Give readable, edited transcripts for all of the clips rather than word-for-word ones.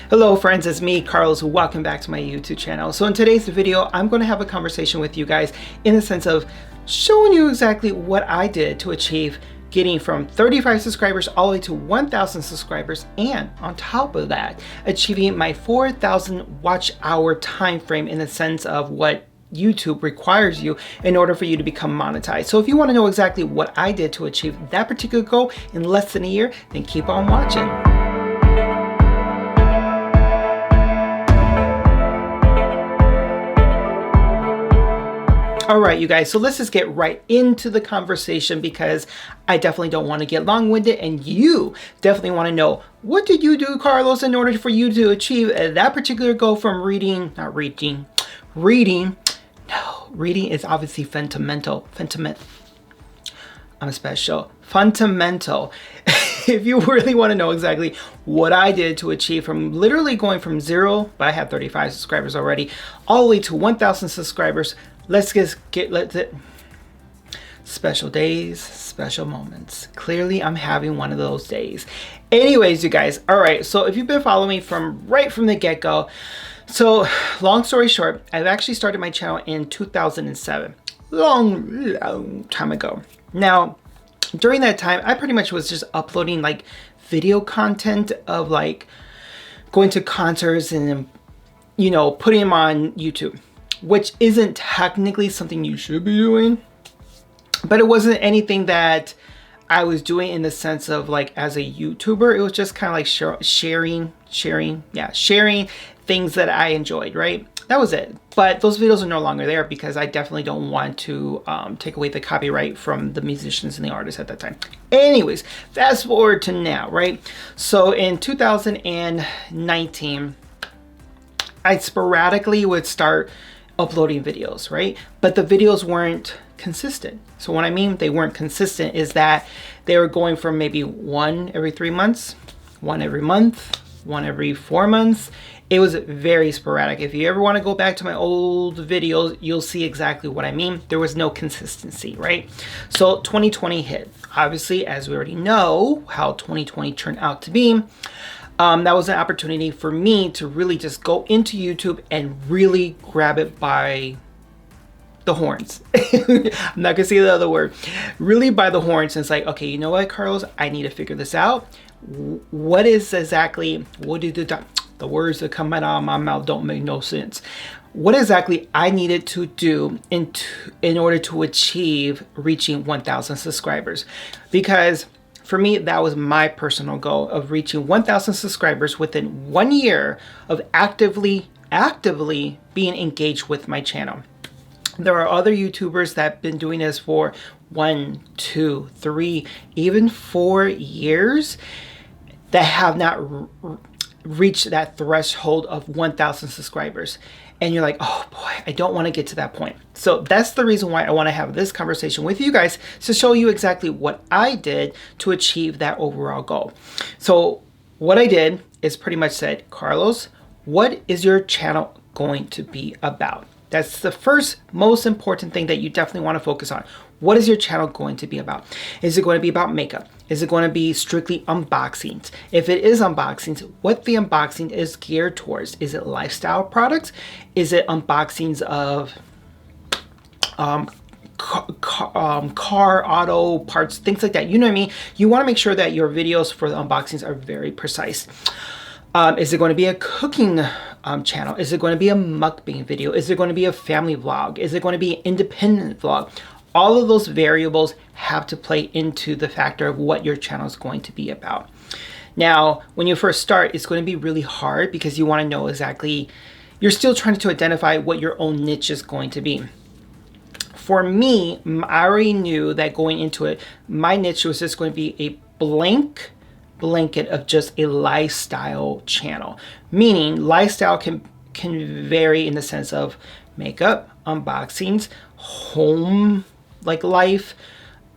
Hello friends, it's me, Carlos. Welcome back to my YouTube channel. So in today's video, I'm going to have a conversation with you guys in the sense of showing you exactly what I did to achieve getting from 35 subscribers all the way to 1,000 subscribers, and on top of that, achieving my 4,000 watch hour time frame in the sense of what YouTube requires you in order for you to become monetized. So if you want to know exactly what I did to achieve that particular goal in less than a year, then keep on watching. All right, you guys, so let's just get right into the conversation because I definitely don't want to get long-winded, and you definitely want to know, what did you do, Carlos, in order for you to achieve that particular goal from reading is obviously fundamental. I'm special. Fundamental. If you really want to know exactly what I did to achieve from literally going from 0, but I have 35 subscribers already, all the way to 1,000 subscribers, let's get special days, special moments. Clearly, I'm having one of those days. Anyways, you guys, all right, so if you've been following me right from the get-go, so long story short, I've actually started my channel in 2007. Long time ago. Now, during that time, I pretty much was just uploading like video content of like going to concerts and, you know, putting them on YouTube, which isn't technically something you should be doing, but it wasn't anything that I was doing in the sense of like as a YouTuber. It was just kind of like sharing things that I enjoyed, right? That was it. But those videos are no longer there because I definitely don't want to take away the copyright from the musicians and the artists at that time. Anyways, fast forward to now, right? So in 2019, I sporadically would start uploading videos, right? But the videos weren't consistent. So what I mean they weren't consistent is that they were going from maybe one every 3 months, one every month, one every 4 months. It was very sporadic. If you ever want to go back to my old videos, you'll see exactly what I mean. There was no consistency, right? So 2020 hit. Obviously, as we already know how 2020 turned out to be, that was an opportunity for me to really just go into YouTube and really grab it by the horns. I'm not gonna say the other word. Really by the horns. And it's like, okay, you know what, Carlos? I need to figure this out. What is exactly, the words that come out of my mouth don't make no sense. What exactly I needed to do in order to achieve reaching 1,000 subscribers? Because for me, that was my personal goal of reaching 1,000 subscribers within 1 year of actively being engaged with my channel. There are other YouTubers that have been doing this for 1, 2, 3, even 4 years that have not reached that threshold of 1,000 subscribers. And you're like, oh boy, I don't want to get to that point. So that's the reason why I want to have this conversation with you guys, to show you exactly what I did to achieve that overall goal. So what I did is pretty much said, Carlos, what is your channel going to be about? That's the first most important thing that you definitely want to focus on. What is your channel going to be about? Is it going to be about makeup? Is it going to be strictly unboxings? If it is unboxings, what the unboxing is geared towards? Is it lifestyle products? Is it unboxings of car, auto parts, things like that? You know what I mean? You want to make sure that your videos for the unboxings are very precise. Is it going to be a cooking channel? Is it going to be a mukbang video? Is it going to be a family vlog? Is it going to be an independent vlog? All of those variables have to play into the factor of what your channel is going to be about. Now, when you first start, it's going to be really hard because you want to know exactly, you're still trying to identify what your own niche is going to be. For me, I already knew that going into it, my niche was just going to be a blanket of just a lifestyle channel, meaning lifestyle can vary in the sense of makeup, unboxings, home like life,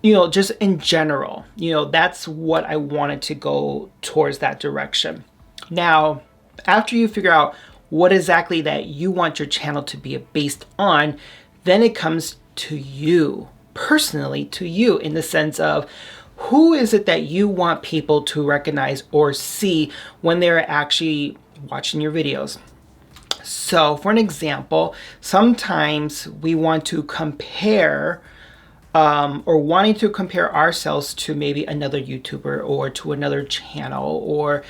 you know, just in general. You know, that's what I wanted to go towards that direction. Now, after you figure out what exactly that you want your channel to be based on, then it comes to you, personally to you, in the sense of who is it that you want people to recognize or see when they're actually watching your videos. So for an example, sometimes we want to compare or wanting to compare ourselves to maybe another YouTuber or to another channel, or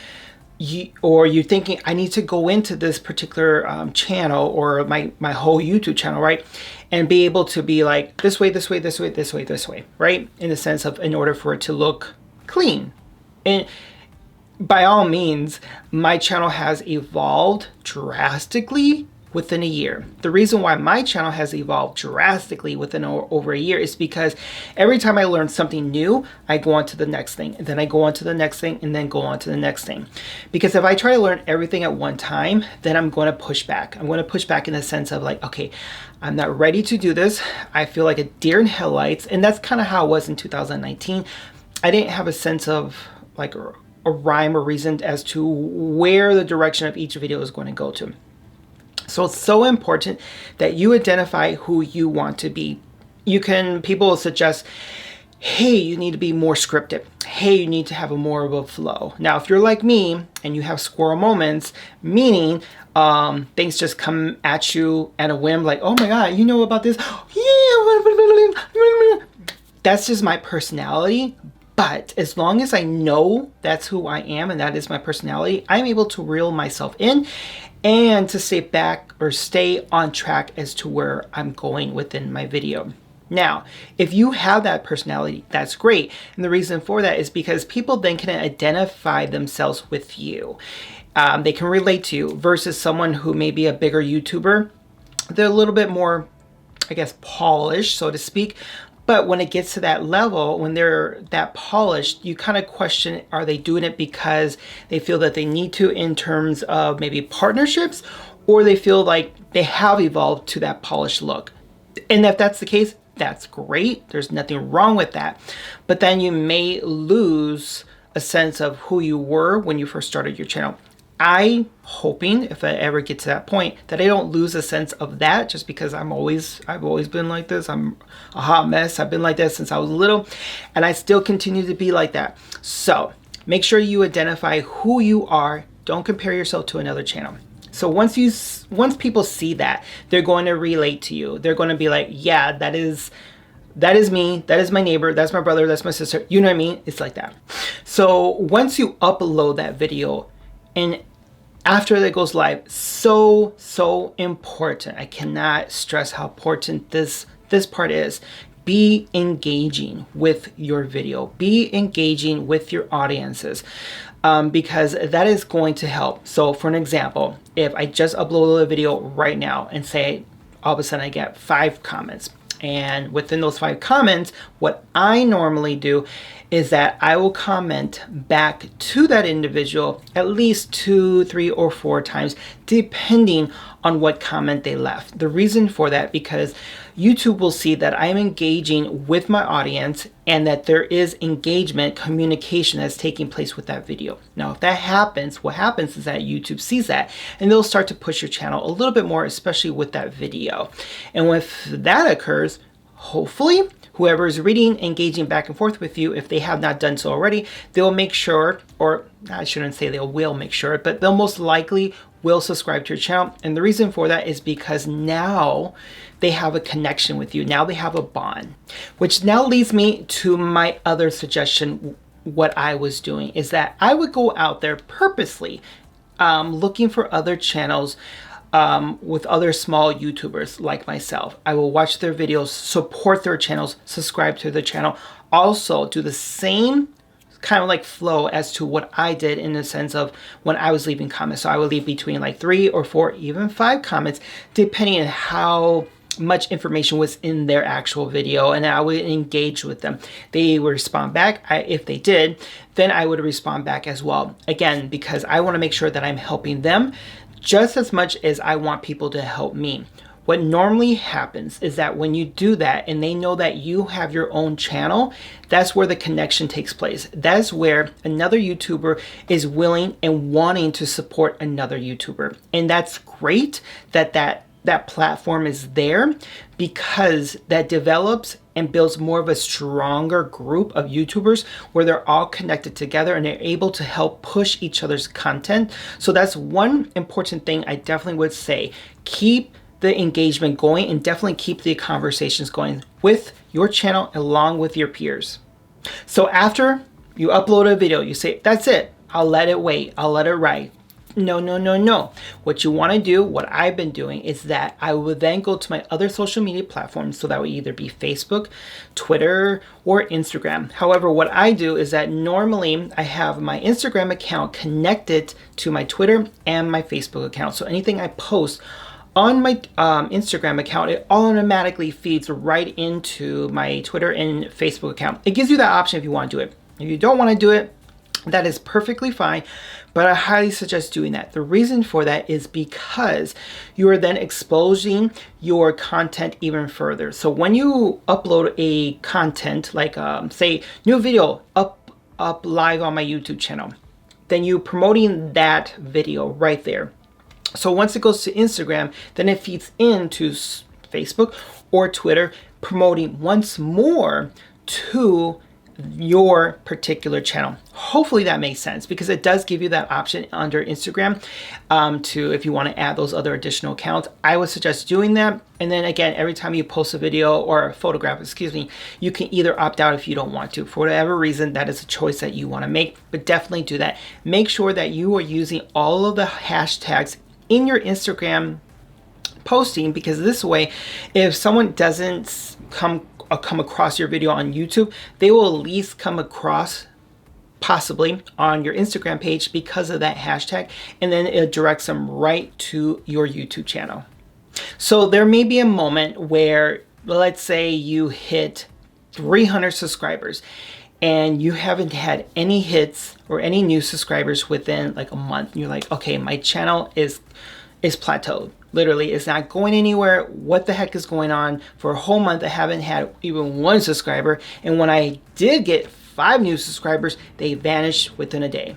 you're thinking, I need to go into this particular channel or my whole YouTube channel, right? And be able to be like this way, this way, this way, this way, this way, right? In the sense of, in order for it to look clean. And by all means, my channel has evolved drastically within a year. The reason why my channel has evolved drastically within over a year is because every time I learn something new, I go on to the next thing, and then I go on to the next thing, and then go on to the next thing. Because if I try to learn everything at one time, then I'm going to push back. I'm going to push back in the sense of like, okay, I'm not ready to do this. I feel like a deer in headlights. And that's kind of how it was in 2019. I didn't have a sense of like a rhyme or reason as to where the direction of each video is going to go to. So it's so important that you identify who you want to be. People will suggest, hey, you need to be more scripted. Hey, you need to have more of a flow. Now, if you're like me and you have squirrel moments, meaning things just come at you at a whim, like, oh my God, you know about this? Yeah. That's just my personality. But as long as I know that's who I am and that is my personality, I'm able to reel myself in and to stay back or stay on track as to where I'm going within my video. Now, if you have that personality, that's great. And the reason for that is because people then can identify themselves with you. They can relate to you versus someone who may be a bigger YouTuber. They're a little bit more, I guess, polished, so to speak. But when it gets to that level, when they're that polished, you kind of question, are they doing it because they feel that they need to in terms of maybe partnerships, or they feel like they have evolved to that polished look? And if that's the case, that's great. There's nothing wrong with that. But then you may lose a sense of who you were when you first started your channel. I'm hoping, if I ever get to that point, that I don't lose a sense of that just because I've always been like this. I'm a hot mess. I've been like that since I was little, and I still continue to be like that. So make sure you identify who you are. Don't compare yourself to another channel. So once people see that, they're going to relate to you. They're going to be like, yeah, that is me, that is my neighbor, that's my brother, that's my sister. You know what I mean? It's like that. So once you upload that video, and after that goes live, so important. I cannot stress how important this part is. Be engaging with your video. Be engaging with your audiences, because that is going to help. So for an example, if I just upload a video right now and say all of a sudden I get 5 comments, and within those 5 comments, what I normally do is that I will comment back to that individual at least 2, 3, or 4 times, depending on what comment they left. The reason for that, because YouTube will see that I'm engaging with my audience and that there is engagement, communication that's taking place with that video. Now, if that happens, what happens is that YouTube sees that and they'll start to push your channel a little bit more, especially with that video. And if that occurs, hopefully, whoever is reading, engaging back and forth with you, if they have not done so already, they'll make sure, or I shouldn't say they will make sure, but they'll most likely will subscribe to your channel. And the reason for that is because now they have a connection with you. Now they have a bond, which now leads me to my other suggestion. What I was doing is that I would go out there purposely looking for other channels with other small YouTubers like myself. I will watch their videos, support their channels, subscribe to their channel, also do the same kind of like flow as to what I did in the sense of when I was leaving comments. So I would leave between like 3 or 4, even 5 comments, depending on how much information was in their actual video, and I would engage with them. They would respond back. If they did, then I would respond back as well. Again, because I want to make sure that I'm helping them just as much as I want people to help me. What normally happens is that when you do that and they know that you have your own channel, that's where the connection takes place. That's where another YouTuber is willing and wanting to support another YouTuber. And that's great that that platform is there, because that develops and builds more of a stronger group of YouTubers where they're all connected together and they're able to help push each other's content. So that's one important thing I definitely would say. Keep the engagement going and definitely keep the conversations going with your channel along with your peers. So after you upload a video, you say, that's it. I'll let it wait. I'll let it ride. No, no, no, no. What you want to do, what I've been doing, is that I will then go to my other social media platforms. So that would either be Facebook, Twitter, or Instagram. However, what I do is that normally I have my Instagram account connected to my Twitter and my Facebook account. So anything I post on my Instagram account, it automatically feeds right into my Twitter and Facebook account. It gives you that option if you want to do it. If you don't want to do it, that is perfectly fine, but I highly suggest doing that. The reason for that is because you are then exposing your content even further. So when you upload a content, like say new video up live on my YouTube channel, then you're promoting that video right there. So once it goes to Instagram, then it feeds into Facebook or Twitter, promoting once more to your particular channel. Hopefully that makes sense, because it does give you that option under Instagram to, if you want to add those other additional accounts, I would suggest doing that. And then again, every time you post a video or a photograph, excuse me, you can either opt out if you don't want to. For whatever reason, that is a choice that you want to make, but definitely do that. Make sure that you are using all of the hashtags in your Instagram posting, because this way, if someone doesn't come across your video on YouTube, they will at least come across possibly on your Instagram page because of that hashtag, and then it directs them right to your YouTube channel. So there may be a moment where, let's say you hit 300 subscribers and you haven't had any hits or any new subscribers within like a month. You're like, okay, my channel is plateaued. Literally, it's not going anywhere. What the heck is going on? For a whole month, I haven't had even one subscriber. And when I did get 5 new subscribers, they vanished within a day.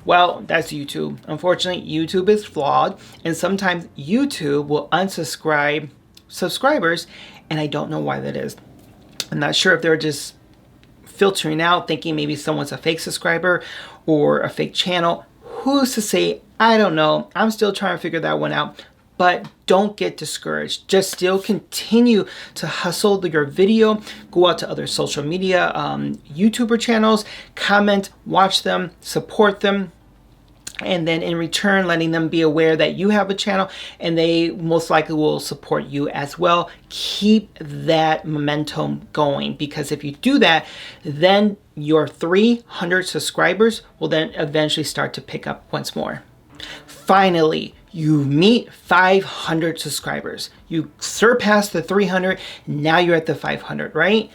Well, that's YouTube. Unfortunately, YouTube is flawed. And sometimes YouTube will unsubscribe subscribers. And I don't know why that is. I'm not sure if they're just filtering out, thinking maybe someone's a fake subscriber or a fake channel. Who's to say? I don't know. I'm still trying to figure that one out. But don't get discouraged. Just still continue to hustle your video. Go out to other social media YouTuber channels, comment, watch them, support them, and then in return letting them be aware that you have a channel, and they most likely will support you as well. Keep that momentum going, because if you do that, then your 300 subscribers will then eventually start to pick up once more. Finally, you meet 500 subscribers. You surpass the 300, now you're at the 500, right?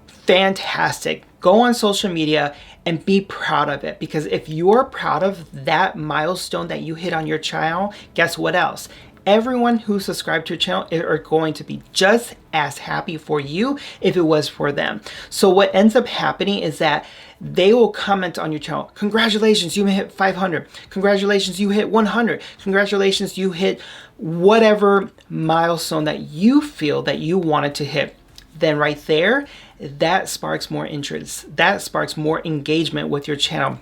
Fantastic. Go on social media and be proud of it, because if you're proud of that milestone that you hit on your channel, guess what else? Everyone who subscribed to your channel are going to be just as happy for you if it was for them. So what ends up happening is that they will comment on your channel. Congratulations, you hit 500. Congratulations, you hit 100. Congratulations, you hit whatever milestone that you feel that you wanted to hit. Then right there, that sparks more interest. That sparks more engagement with your channel.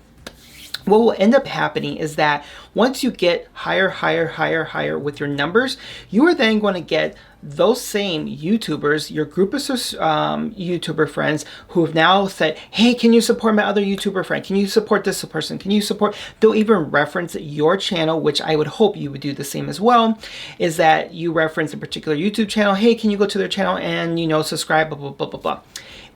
What will end up happening is that once you get higher with your numbers, you are then going to get those same YouTubers, your group of YouTuber friends who have now said, hey, can you support my other YouTuber friend? Can you support this person? Can you support? They'll even reference your channel, which I would hope you would do the same as well, is that you reference a particular YouTube channel. Hey, can you go to their channel and, subscribe, blah, blah, blah, blah, blah.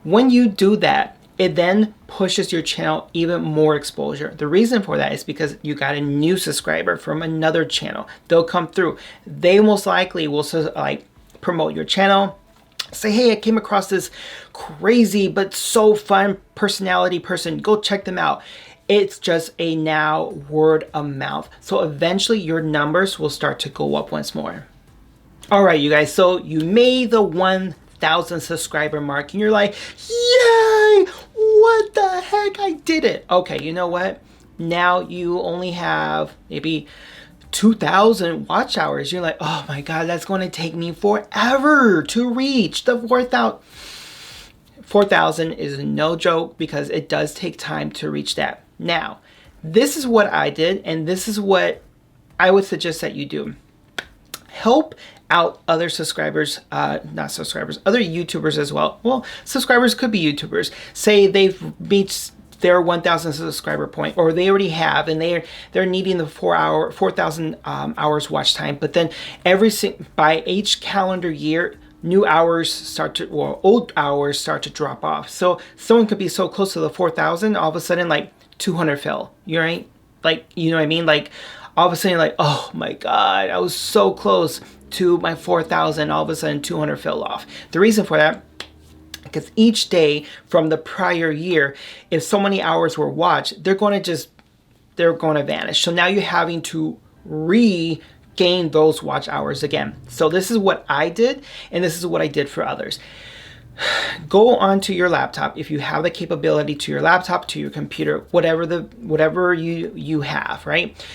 When you do that, it then pushes your channel even more exposure. The reason for that is because you got a new subscriber from another channel. They'll come through. They most likely will promote your channel. Say, hey, I came across this crazy but so fun personality person. Go check them out. It's just a now word of mouth. So eventually your numbers will start to go up once more. All right, you guys. So you made the 1,000 subscriber mark and you're like, yay, what the heck, I did it. Okay, you know what? Now you only have maybe 2,000 watch hours. You're like, oh my God, that's going to take me forever to reach the 4,000. 4,000 is no joke because it does take time to reach that. Now, this is what I did, and this is what I would suggest that you do. Help out other subscribers, not subscribers, other YouTubers as well. Well, subscribers could be YouTubers. Say they've reached their 1,000 subscriber point, or they already have, and they're needing the 4,000 hours watch time. But then by each calendar year, new hours start to, or old hours start to drop off. So someone could be so close to the 4,000, all of a sudden like 200 fell. You right? Like, you know what I mean? Like all of a sudden, like, oh my God, I was so close to my 4,000. All of a sudden, 200 fell off. The reason for that, because each day from the prior year, if so many hours were watched, they're going to vanish. So now you're having to regain those watch hours again. So this is what I did, and this is what I did for others. Go onto your laptop if you have the capability, to your laptop, to your computer, whatever you have, right?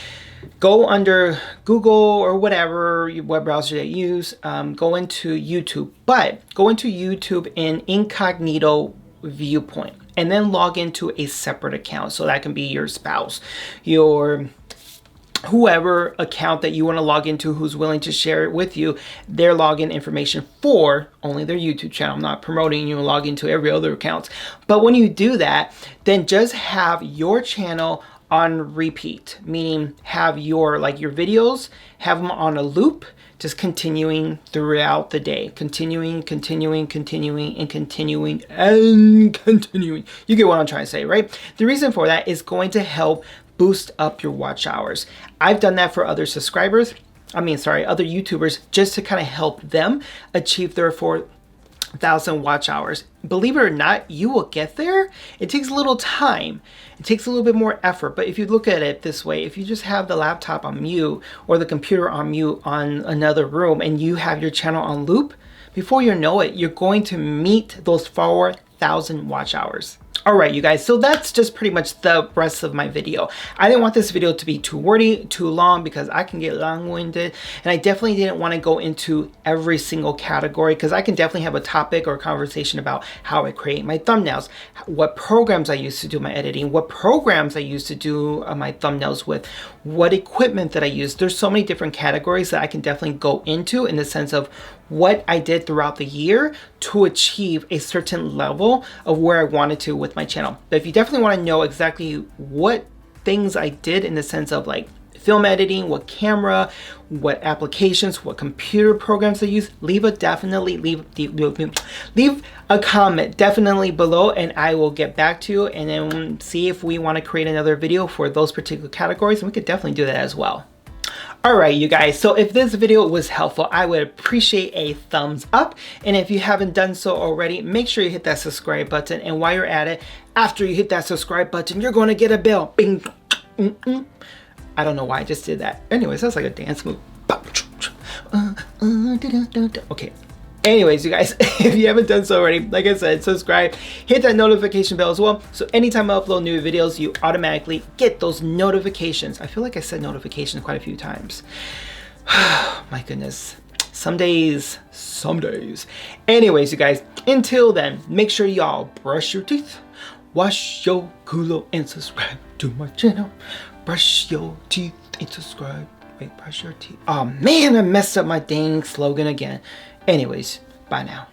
Go under Google or whatever web browser that you use, go into YouTube, but go into YouTube in incognito viewpoint and then log into a separate account. So that can be your spouse, your whoever account that you want to log into, who's willing to share it with you, their login information for only their YouTube channel. I'm not promoting you to log into every other account. But when you do that, then just have your channel on repeat, meaning have your videos, have them on a loop, just continuing throughout the day, continuing, and continuing. You get what I'm trying to say, right? The reason for that is going to help boost up your watch hours. I've done that for other subscribers. Other YouTubers, just to kind of help them achieve their 4,000 watch hours. Believe it or not, you will get there. It takes a little time. It takes a little bit more effort. But if you look at it this way, if you just have the laptop on mute or the computer on mute on another room and you have your channel on loop, before you know it, you're going to meet those 4,000 watch hours. All right, you guys, so that's just pretty much the rest of my video. I didn't want this video to be too wordy, too long, because I can get long-winded, and I definitely didn't want to go into every single category, because I can definitely have a topic or a conversation about how I create my thumbnails, what programs I use to do my editing, what programs I use to do my thumbnails with, what equipment that I use. There's so many different categories that I can definitely go into in the sense of what I did throughout the year to achieve a certain level of where I wanted to with my channel. But if you definitely want to know exactly what things I did in the sense of like film editing, what camera, what applications, what computer programs I use, leave a comment definitely below, and I will get back to you and then see if we want to create another video for those particular categories, and we could definitely do that as well. Alright, you guys, so if this video was helpful, I would appreciate a thumbs up. And if you haven't done so already, make sure you hit that subscribe button. And while you're at it, after you hit that subscribe button, you're going to get a bell. Bing. I don't know why I just did that. Anyways, that's like a dance move. Okay. Anyways, you guys, if you haven't done so already, like I said, subscribe, hit that notification bell as well. So anytime I upload new videos, you automatically get those notifications. I feel like I said notifications quite a few times. My goodness. Some days. Anyways, you guys, until then, make sure y'all brush your teeth, wash your culo, and subscribe to my channel. Brush your teeth and subscribe. Wait, brush your teeth. Oh man, I messed up my dang slogan again. Anyways, bye now.